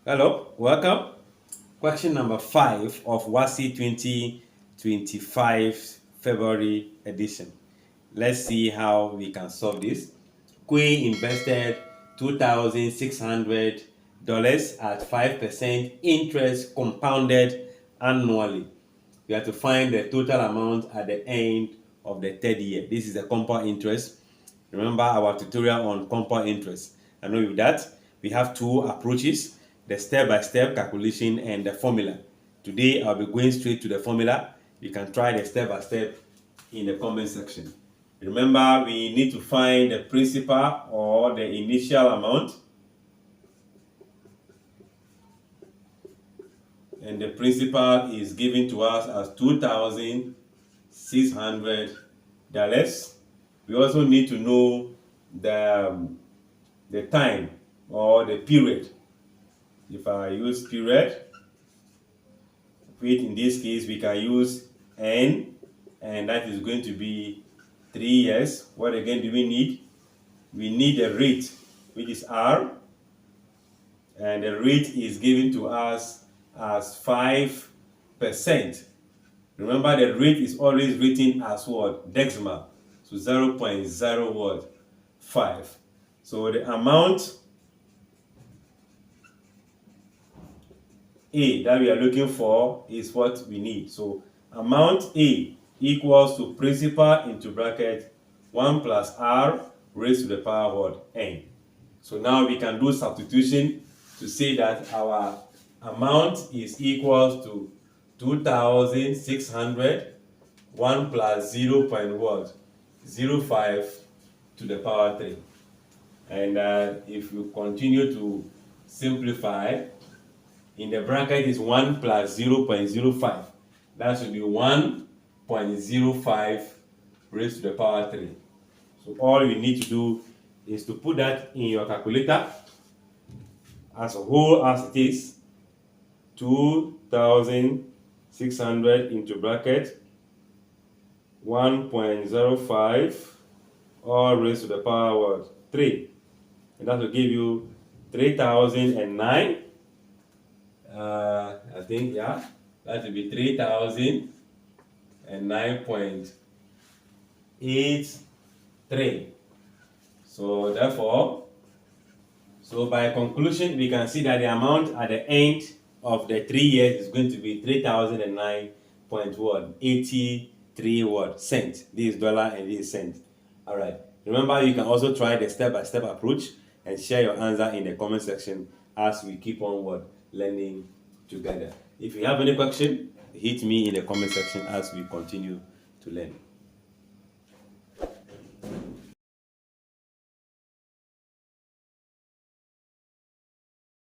Hello, welcome. Question number 5 of WASSCE 2025 February edition. Let's see how we can solve this. Quay invested $2,600 at 5% interest compounded annually. We have to find the total amount at the end of the third year. This is the compound interest. Remember our tutorial on compound interest. And with that, we have two approaches, the step-by-step calculation and the formula. Today, I'll be going straight to the formula. You can try the step-by-step in the comment section. Remember, we need to find the principal or the initial amount. And the principal is given to us as $2,600. We also need to know the time or the period. If I use period, in this case we can use N, and that is going to be 3 years. What again do we need? We need a rate, which is R, and the rate is given to us as 5%. Remember, the rate is always written as what? Decimal. So 0.05. So the amount A that we are looking for is what we need. So amount A equals to principal into bracket 1 plus R raised to the power of what? N. So now we can do substitution to say that our amount is equals to 2,600 1 plus 0.05 to the power 3. And if you continue to simplify, in the bracket is 1 plus 0.05. That should be 1.05 raised to the power 3. So all you need to do is to put that in your calculator as a whole as it is. 2,600 into bracket 1.05 all raised to the power 3. And that will give you 3,009. I think, yeah, that will be 3,009.83. So therefore, by conclusion, we can see that the amount at the end of the 3 years is going to be 3,009.83 cents. This is dollar and this is cent. All right. Remember, you can also try the step-by-step approach and share your answer in the comment section as we keep on learning together. If you have any question, hit me in the comment section as we continue to learn.